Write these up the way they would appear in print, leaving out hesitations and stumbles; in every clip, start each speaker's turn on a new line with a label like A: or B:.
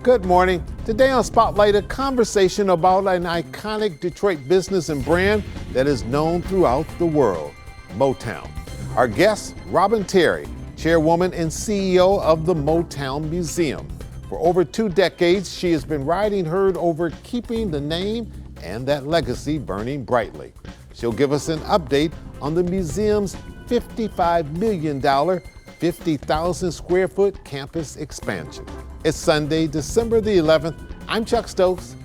A: Good morning. Today on Spotlight, a conversation about an iconic Detroit business and brand that is known throughout the world, Motown. Our guest, Robin Terry, chairwoman and CEO of the Motown Museum. For over 2 decades, she has been riding herd over keeping the name and that legacy burning brightly. She'll give us an update on the museum's $55 million, 50,000 square foot campus expansion. It's Sunday, December the 11th. I'm Chuck Stokes,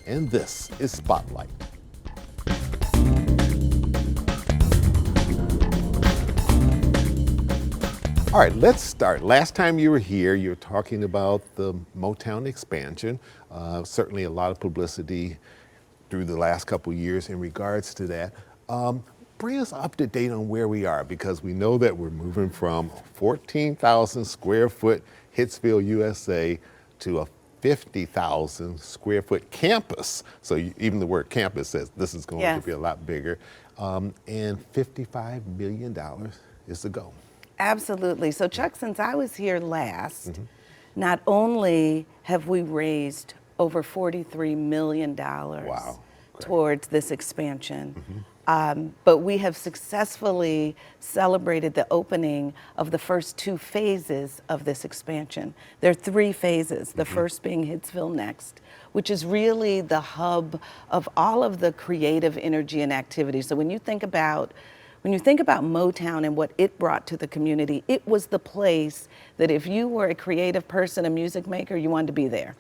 A: and this is Spotlight. All right, let's start. Last time you were here, you were talking about the Motown expansion. Certainly a lot of publicity through the last couple years in regards to that. Bring us up to date on where we are, because we know that we're moving from 14,000 square foot Hitsville, USA, to a 50,000 square foot campus. So even the word campus says this is going to be a lot bigger. And $55 million is the goal.
B: Absolutely. So Chuck, since I was here last, not only have we raised over $43 million towards this expansion, but we have successfully celebrated the opening of the first 2 phases of this expansion. There are 3 phases, the first being Hitsville Next, which is really the hub of all of the creative energy and activity. So when you think about Motown and what it brought to the community, it was the place that if you were a creative person, a music maker, you wanted to be there.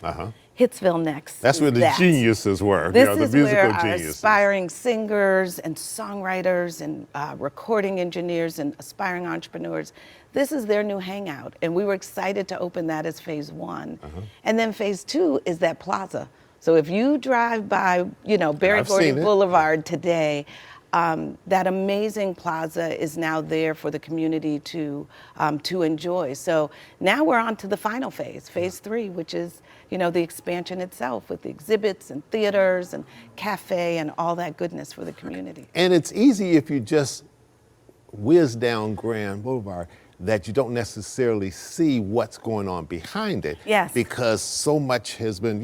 B: Hitsville Next.
A: That's where the geniuses were.
B: This
A: the
B: is
A: musical
B: where our
A: geniuses.
B: aspiring singers and songwriters and recording engineers and aspiring entrepreneurs, this is their new hangout. And we were excited to open that as phase 1. And then phase 2 is that plaza. So if you drive by, Barry Gordy Boulevard today, that amazing plaza is now there for the community to enjoy. So now we're on to the final phase, phase 3, which is, the expansion itself with the exhibits and theaters and cafe and all that goodness for the community.
A: And it's easy if you just whiz down Grand Boulevard that you don't necessarily see what's going on behind it.
B: Yes.
A: Because so much has been,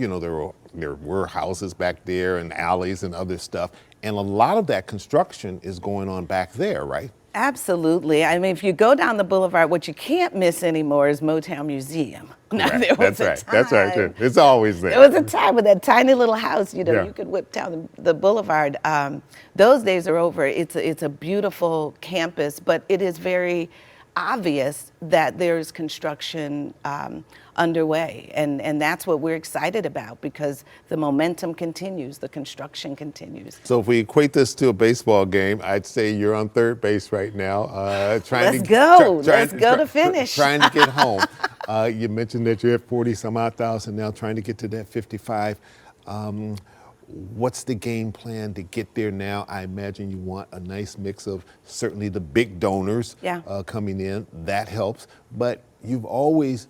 A: there were houses back there and alleys and other stuff. And a lot of that construction is going on back there, right?
B: Absolutely. I mean, if you go down the boulevard, what you can't miss anymore is Motown Museum. Now,
A: That's right. It's always there.
B: There was a time with that tiny little house, you could whip down the boulevard. Those days are over. It's a beautiful campus, but it is very obvious that there's construction underway, and that's what we're excited about, because the momentum continues, the construction continues.
A: So if we equate this to a baseball game, I'd say you're on third base right now,
B: Let's go to finish.
A: Trying to get home. You mentioned that you're at 40 some odd thousand now, trying to get to that 55. What's the game plan to get there now? I imagine you want a nice mix of certainly the big donors coming in. That helps. But you've always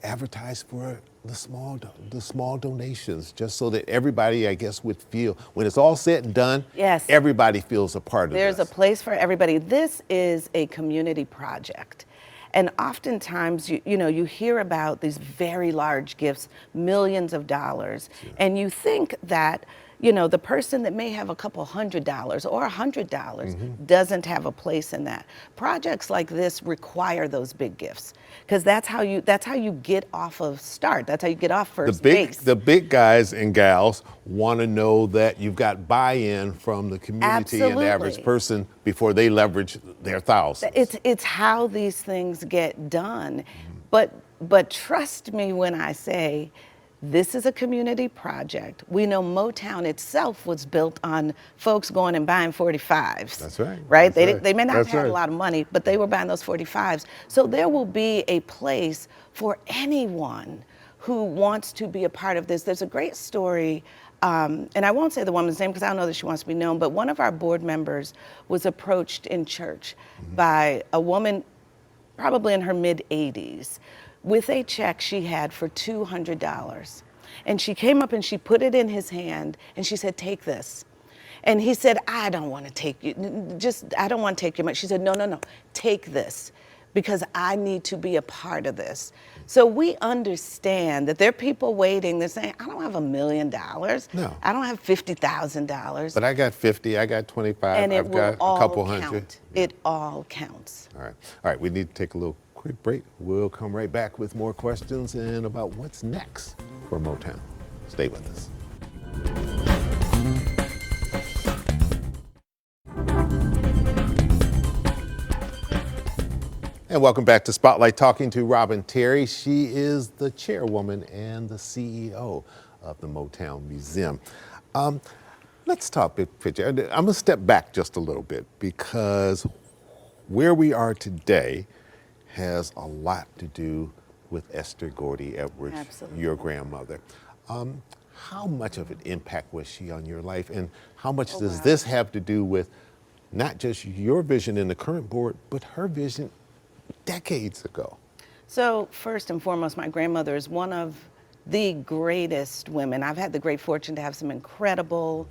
A: advertised for the small donations, just so that everybody, I guess, would feel, when it's all said and done, everybody feels a part of this.
B: There's a place for everybody. This is a community project. And oftentimes, you hear about these very large gifts, millions of dollars, and you think that, the person that may have a couple $100 or $100 doesn't have a place in that. Projects like this require those big gifts, because that's how you get off of start. That's how you get off first base.
A: The big guys and gals want to know that you've got buy-in from the community and the average person before they leverage their thousands.
B: It's how these things get done. But trust me when I say, this is a community project. We know Motown itself was built on folks going and buying 45s.
A: That's right.
B: Right? They may not have had a lot of money, but they were buying those 45s. So there will be a place for anyone who wants to be a part of this. There's a great story, and I won't say the woman's name because I don't know that she wants to be known, but one of our board members was approached in church by a woman probably in her mid-80s, with a check she had for $200. And she came up and she put it in his hand and she said, "Take this." And he said, I don't want to take your money. She said, no, take this. because I need to be a part of this. So we understand that there are people waiting. They're saying, I don't have $1 million.
A: No.
B: I don't have $50,000.
A: But I got 50, I got 25,
B: And it
A: I've
B: will
A: got a
B: all
A: couple
B: count.
A: hundred.
B: It all counts.
A: All right, we need to take a little quick break. We'll come right back with more questions and about what's next for Motown. Stay with us. And welcome back to Spotlight, talking to Robin Terry. She is the chairwoman and the CEO of the Motown Museum. Let's talk big picture. I'm going to step back just a little bit because where we are today has a lot to do with Esther Gordy Edwards,
B: Absolutely.
A: your grandmother. How much of an impact was she on your life, and how much does this have to do with not just your vision in the current board, but her vision decades ago?
B: So first and foremost, my grandmother is one of the greatest women. I've had the great fortune to have some incredible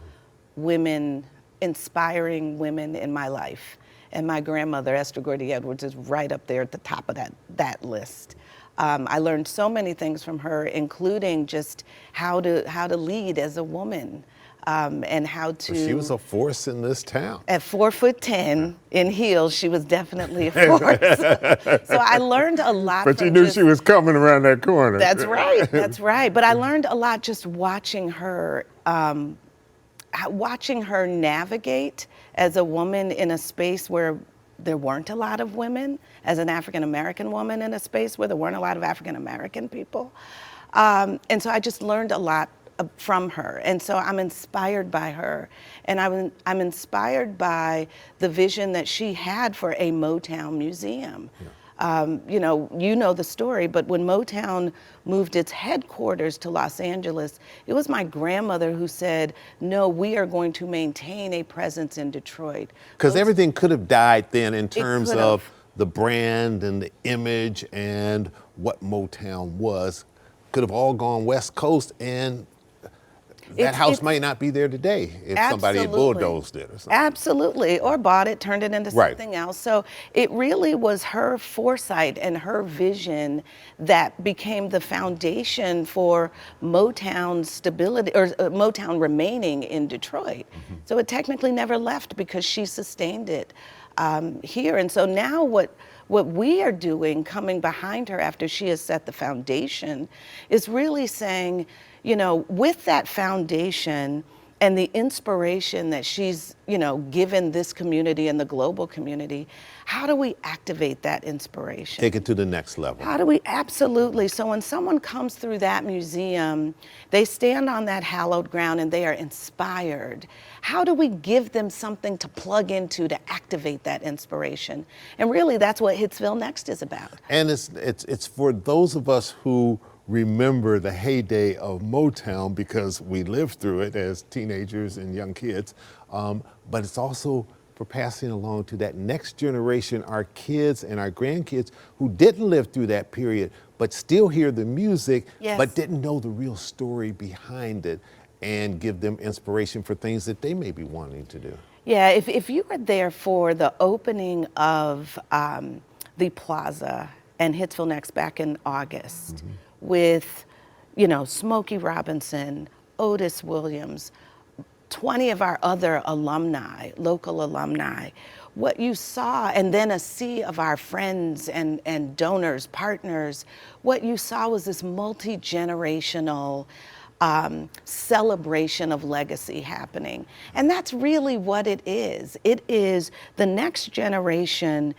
B: women, inspiring women in my life. And my grandmother, Esther Gordy Edwards, is right up there at the top of that list. I learned so many things from her, including just how to lead as a woman. And how to.
A: She was a force in this town.
B: At 4'10" in heels, she was definitely a force. So I learned a lot.
A: But you knew she was coming around that corner.
B: That's right. That's right. But I learned a lot just watching her navigate as a woman in a space where there weren't a lot of women, as an African American woman in a space where there weren't a lot of African American people. And so I just learned a lot from her, and so I'm inspired by her, and I'm inspired by the vision that she had for a Motown museum. Yeah. You know the story, but when Motown moved its headquarters to Los Angeles, it was my grandmother who said, no, we are going to maintain a presence in Detroit.
A: Because everything could have died then in terms of the brand and the image and what Motown was. Could have all gone West Coast, and that house might not be there today if somebody had bulldozed it or something.
B: Absolutely, or bought it, turned it into something else. So it really was her foresight and her vision that became the foundation for Motown's stability, or Motown remaining in Detroit. Mm-hmm. So it technically never left because she sustained it here. And so now what we are doing, coming behind her after she has set the foundation, is really saying, with that foundation and the inspiration that she's, given this community and the global community, how do we activate that inspiration?
A: Take it to the next level.
B: How do we? Absolutely. So when someone comes through that museum, they stand on that hallowed ground and they are inspired. How do we give them something to plug into to activate that inspiration? And really, that's what Hitsville Next is about.
A: And it's for those of us who remember the heyday of Motown because we lived through it as teenagers and young kids, but it's also for passing along to that next generation, our kids and our grandkids who didn't live through that period, but still hear the music, but didn't know the real story behind it, and give them inspiration for things that they may be wanting to do.
B: Yeah, if you were there for the opening of the Plaza and Hitsville Next back in August, mm-hmm. with, Smokey Robinson, Otis Williams, 20 of our other alumni, local alumni, what you saw, and then a sea of our friends and donors, partners, what you saw was this multi-generational celebration of legacy happening. And that's really what it is. It is the next generation,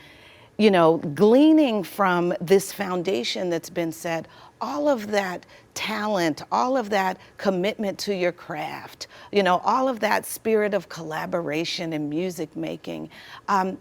B: gleaning from this foundation that's been set, all of that talent, all of that commitment to your craft, all of that spirit of collaboration and music making.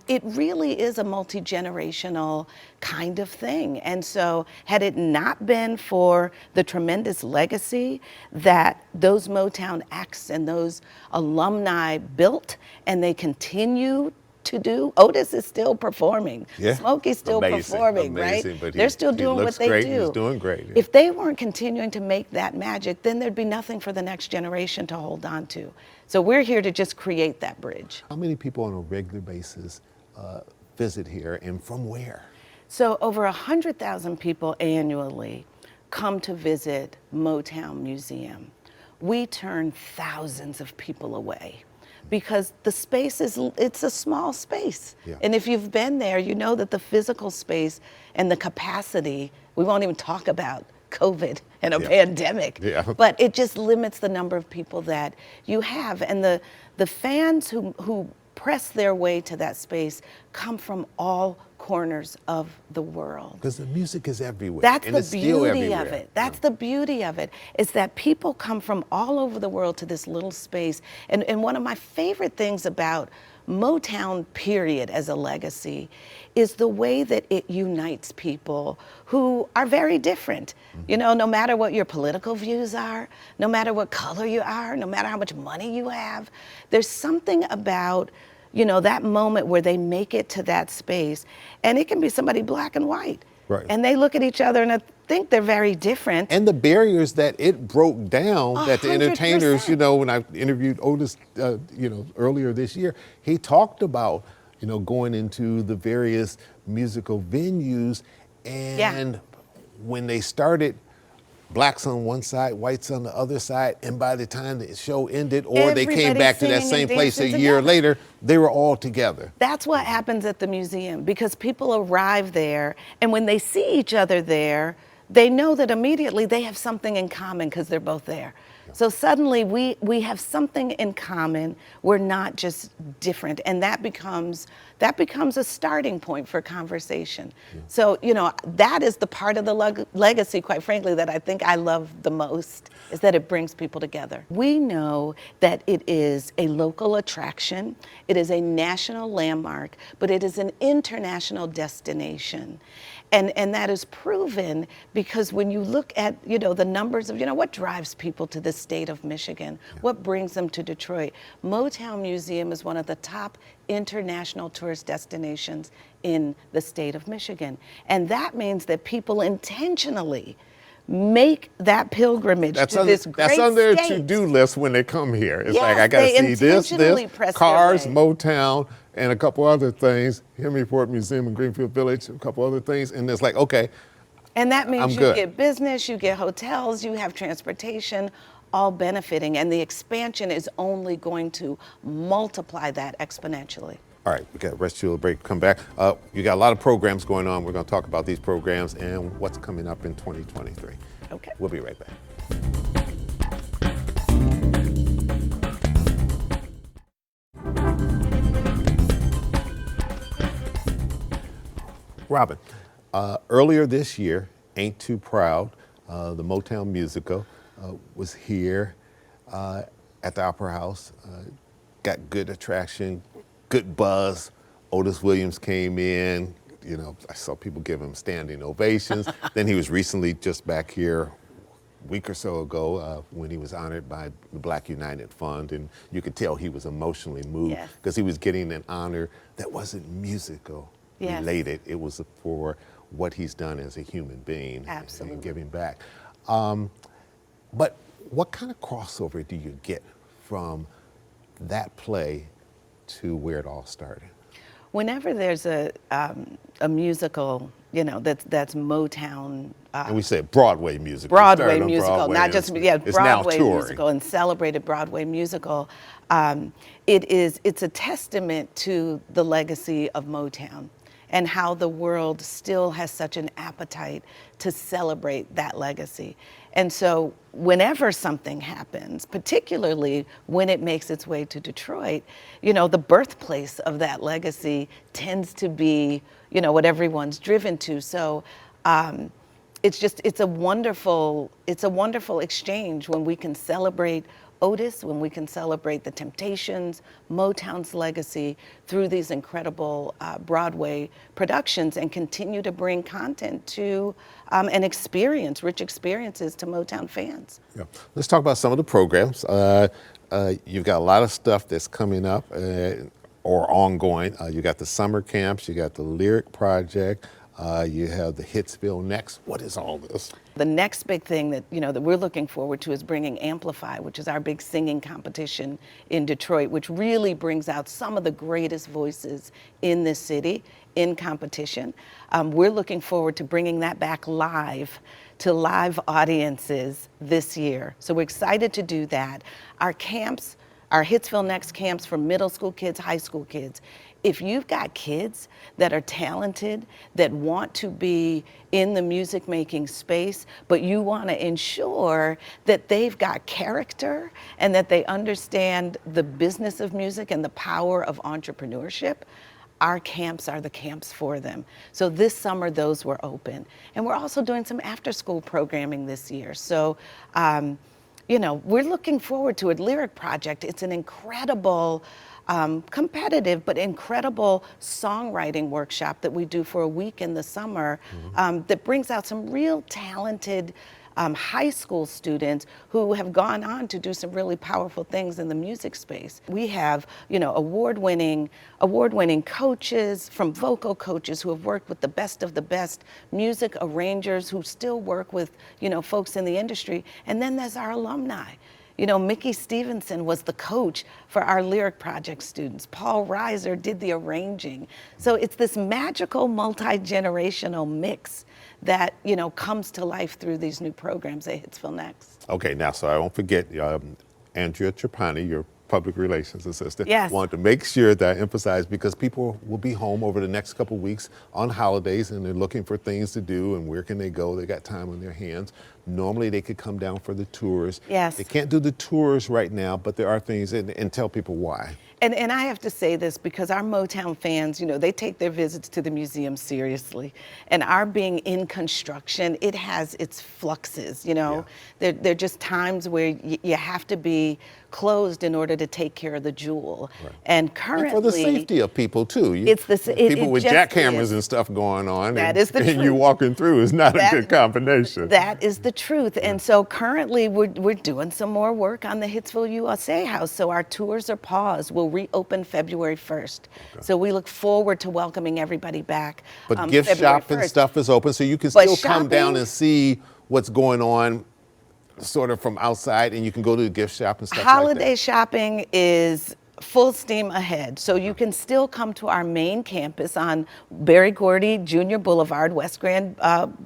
B: It really is a multi-generational kind of thing. And so had it not been for the tremendous legacy that those Motown acts and those alumni built, and they continue to do. Otis is still performing.
A: Yeah.
B: Smokey's still performing, right?
A: But
B: they're still doing what they do.
A: He's doing great. Yeah.
B: If they weren't continuing to make that magic, then there'd be nothing for the next generation to hold on to. So we're here to just create that bridge.
A: How many people on a regular basis visit here, and from where?
B: So over 100,000 people annually come to visit Motown Museum. We turn thousands of people away because the space it's a small space.
A: Yeah.
B: And if you've been there, you know that the physical space and the capacity, we won't even talk about COVID and a pandemic, but it just limits the number of people that you have. And the fans who press their way to that space come from all corners of the world.
A: Because the music is everywhere.
B: That's
A: and
B: the
A: it's still
B: beauty of
A: everywhere.
B: it. That's the beauty of it, is that people come from all over the world to this little space. And one of my favorite things about Motown, period, as a legacy, is the way that it unites people who are very different. You know, no matter what your political views are, no matter what color you are, no matter how much money you have, there's something about, you know, that moment where they make it to that space, and it can be somebody black and white.
A: Right.
B: And they look at each other and I think they're very different.
A: And the barriers that it broke down, that the
B: 100%.
A: entertainers, you know, when I interviewed Otis, you know, earlier this year, he talked about, you know, going into the various musical venues, and when they started, blacks on one side, whites on the other side, and by the time the show ended, or they came back to that same place a year later, they were all together.
B: That's what happens at the museum, because people arrive there, and when they see each other there, they know that immediately they have something in common because they're both there. So suddenly we have something in common. We're not just different, and that becomes a starting point for conversation. So, you know, that is the part of the legacy, quite frankly, that I think I love the most, is that it brings people together. We know that it is a local attraction, it is a national landmark, but it is an international destination. And that is proven because when you look at, you know, the numbers of, you know, what drives people to the state of Michigan, what brings them to Detroit, Motown Museum is one of the top international tourist destinations in the state of Michigan. And that means that people intentionally make that pilgrimage to this great
A: That's on their
B: state.
A: to-do list when they come here. It's
B: Yes,
A: like, I gotta
B: they
A: see this,
B: intentionally press
A: Cars,
B: their way.
A: Motown, and a couple other things, Henryport Museum in Greenfield Village, a couple other things, and it's like, okay,
B: and that means
A: I'm
B: you
A: good.
B: get business, you get hotels, you have transportation, all benefiting, and the expansion is only going to multiply that exponentially.
A: All right, we got to rest till the break, come back. You got a lot of programs going on. We're going to talk about these programs and what's coming up in 2023.
B: Okay.
A: We'll be right back. Robin, earlier this year, Ain't Too Proud, the Motown musical, was here at the Opera House. Got good attraction, good buzz. Otis Williams came in. You know, I saw people give him standing ovations. Then he was recently just back here a week or so ago when he was honored by the Black United Fund, and you could tell he was emotionally moved because he was getting an honor that wasn't musical related. It was for what he's done as a human being.
B: Absolutely.
A: And giving back. But what kind of crossover do you get from that play to where it all started?
B: Whenever there's a musical, you know, that's Motown.
A: And we say Broadway musical.
B: Broadway musical,
A: Broadway,
B: not just
A: it's
B: Broadway
A: now
B: musical and celebrated Broadway musical. It's a testament to the legacy of Motown and how the world still has such an appetite to celebrate that legacy. And so whenever something happens, particularly when it makes its way to Detroit, you know, the birthplace of that legacy tends to be, you know, what everyone's driven to. So it's a wonderful exchange when we can celebrate Otis, when we can celebrate the Temptations, Motown's legacy through these incredible Broadway productions, and continue to bring content to and rich experiences to Motown fans.
A: Yeah. Let's talk about some of the programs. You've got a lot of stuff that's coming up or ongoing. You got the summer camps, you got the Lyric Project, You have the Hitsville Next. What is all this?
B: The next big thing that, that we're looking forward to is bringing Amplify, which is our big singing competition in Detroit, which really brings out some of the greatest voices in this city in competition. We're looking forward to bringing that back live to live audiences this year. So we're excited to do that. Our camps, our Hitsville Next camps for middle school kids, high school kids. If you've got kids that are talented, that want to be in the music making space, but you want to ensure that they've got character and that they understand the business of music and the power of entrepreneurship, our camps are the camps for them. So this summer, those were open. And we're also doing some after-school programming this year. So, we're looking forward to it. Lyric Project, it's an incredible, competitive but incredible songwriting workshop that we do for a week in the summer that brings out some real talented high school students who have gone on to do some really powerful things in the music space. We have, award-winning coaches, from vocal coaches who have worked with the best of the best music arrangers who still work with, folks in the industry. And then there's our alumni. Mickey Stevenson was the coach for our Lyric Project students. Paul Reiser did the arranging. So it's this magical multi-generational mix that, comes to life through these new programs at Hitsville Next.
A: Okay, now, so I won't forget Andrea Trapani, your public relations assistant.
B: Yes.
A: Want to make sure that I emphasize, because people will be home over the next couple of weeks on holidays and they're looking for things to do and where can they go? They got time on their hands. Normally they could come down for the tours.
B: Yes.
A: They can't do the tours right now, but there are things, and tell people why.
B: And I have to say this because our Motown fans, they take their visits to the museum seriously. And our being in construction, it has its fluxes,
A: Yeah.
B: They're just times where you have to be closed in order to take care of the jewel.
A: Right.
B: And currently,
A: And for the safety of people too. People with jackhammers and stuff going on.
B: That is the truth.
A: And you walking through is not a good combination.
B: That is the truth. And so currently we're doing some more work on the Hitsville USA House. So our tours are paused. We'll reopen February 1st. Okay. So we look forward to welcoming everybody back.
A: But gift
B: February
A: shop and
B: 1st.
A: stuff is open, so you can still come down and see what's going on sort of from outside, and you can go to the gift shop and stuff
B: Holiday
A: like that.
B: shopping is full steam ahead. So you can still come to our main campus on Berry Gordy Junior Boulevard, West Grand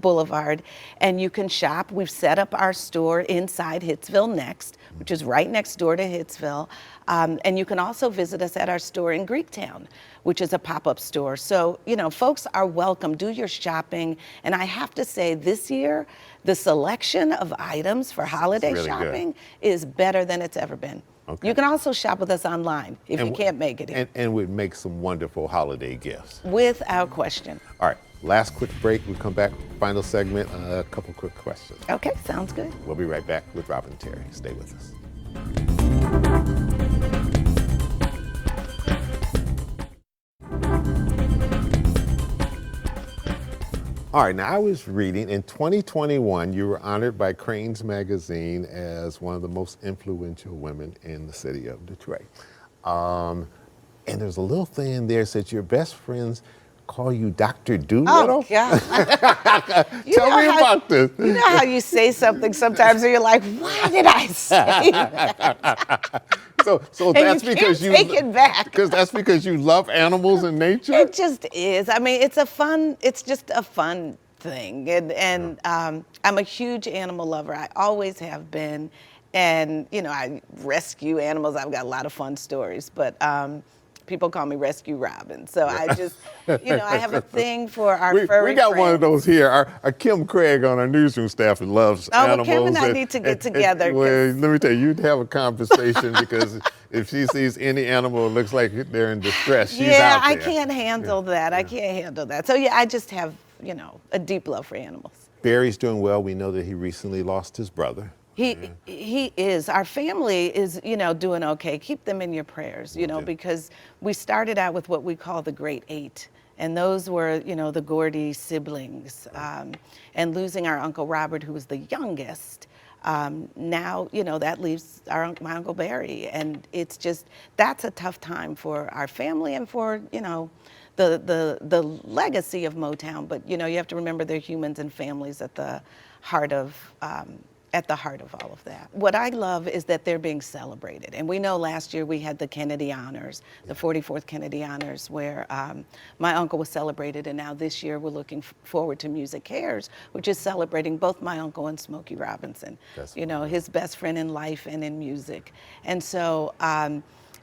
B: Boulevard, and you can shop. We've set up our store inside Hitsville Next, which is right next door to Hitsville. And you can also visit us at our store in Greektown, which is a pop-up store. So, folks are welcome. Do your shopping. And I have to say, this year, the selection of items for holiday
A: really
B: shopping is better than it's ever been.
A: Okay.
B: You can also shop with us online if you can't make it here.
A: And we'd make some wonderful holiday gifts.
B: Without question.
A: All right, last quick break. We'll come back, final segment, a couple quick questions.
B: Okay, sounds good.
A: We'll be right back with Robin Terry. Stay with us. All right, now I was reading, in 2021, you were honored by Crain's Magazine as one of the most influential women in the city of Detroit. And there's a little thing in there that says your best friends call you Dr. Doolittle?
B: Oh, God.
A: Tell me about this.
B: You know how you say something sometimes and you're like, why did I say that?
A: So
B: And
A: that's
B: you
A: because
B: can't take it back.
A: Because that's because you love animals and nature?
B: It just is. I mean, it's just a fun thing. And I'm a huge animal lover. I always have been. And, I rescue animals. I've got a lot of fun stories, but people call me Rescue Robin. So I just, I have a thing for our furry
A: We got
B: friends.
A: one of those here. Our Kim Craig on our newsroom staff loves animals.
B: Kim and I need to get together.
A: Well, let me tell you, you'd have a conversation because if she sees any animal that looks like they're in distress, she's out there.
B: I can't handle that. I can't handle that. So I just have, a deep love for animals.
A: Barry's doing well. We know that he recently lost his brother.
B: He is. Our family is, doing okay. Keep them in your prayers, because we started out with what we call the Great Eight. And those were, the Gordy siblings. And losing our Uncle Robert, who was the youngest, now, that leaves my Uncle Barry. And it's just, that's a tough time for our family and for, the legacy of Motown, but you have to remember they're humans and families at the heart of all of that. What I love is that they're being celebrated. And we know last year we had the Kennedy Honors, the 44th Kennedy Honors, where my uncle was celebrated. And now this year we're looking forward to Music Cares, which is celebrating both my uncle and Smokey Robinson, his best friend in life and in music. And so,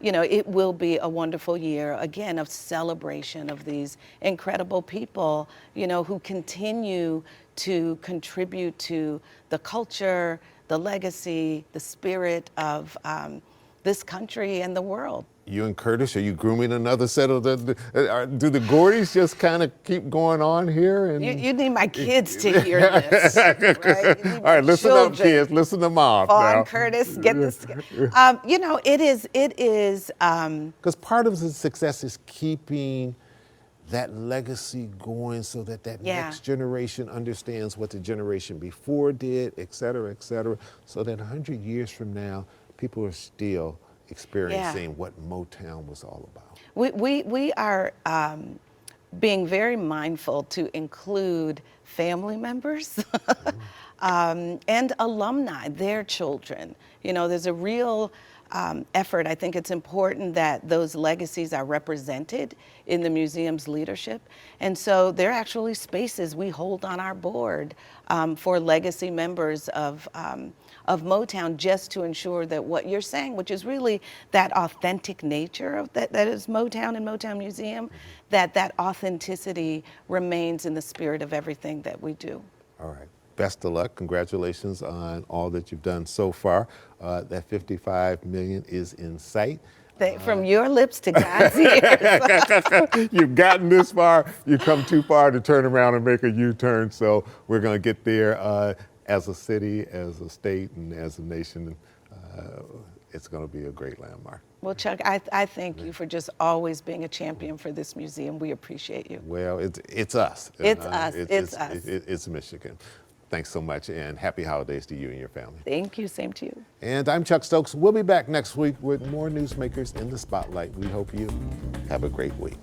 B: it will be a wonderful year, again, of celebration of these incredible people, who continue to contribute to the culture, the legacy, the spirit of this country and the world.
A: You and Curtis, are you grooming another set of do the Gordys just kind of keep going on here? And
B: you need my kids to hear this, right?
A: All right, listen up, kids. Listen to Mom.
B: Vaughn, Curtis, get this together. It is.
A: Because part of the success is keeping that legacy going so that next generation understands what the generation before did, et cetera, so that 100 years from now, people are still experiencing what Motown was all about.
B: We are being very mindful to include family members and alumni, their children. There's a real effort. I think it's important that those legacies are represented in the museum's leadership. And so there are actually spaces we hold on our board for legacy members of Motown, just to ensure that what you're saying, which is really that authentic nature of that is Motown and Motown Museum, that authenticity remains in the spirit of everything that we do.
A: All right. Best of luck. Congratulations on all that you've done so far. That $55 million is in sight.
B: From your lips to God's ears.
A: You've gotten this far. You've come too far to turn around and make a U-turn. So we're going to get there as a city, as a state, and as a nation. It's going to be a great landmark.
B: Well, Chuck, I thank you for just always being a champion for this museum. We appreciate you.
A: Well, it's us.
B: It's us. It's us.
A: It's Michigan. Thanks so much, and happy holidays to you and your family.
B: Thank you. Same to you.
A: And I'm Chuck Stokes. We'll be back next week with more newsmakers in the spotlight. We hope you have a great week.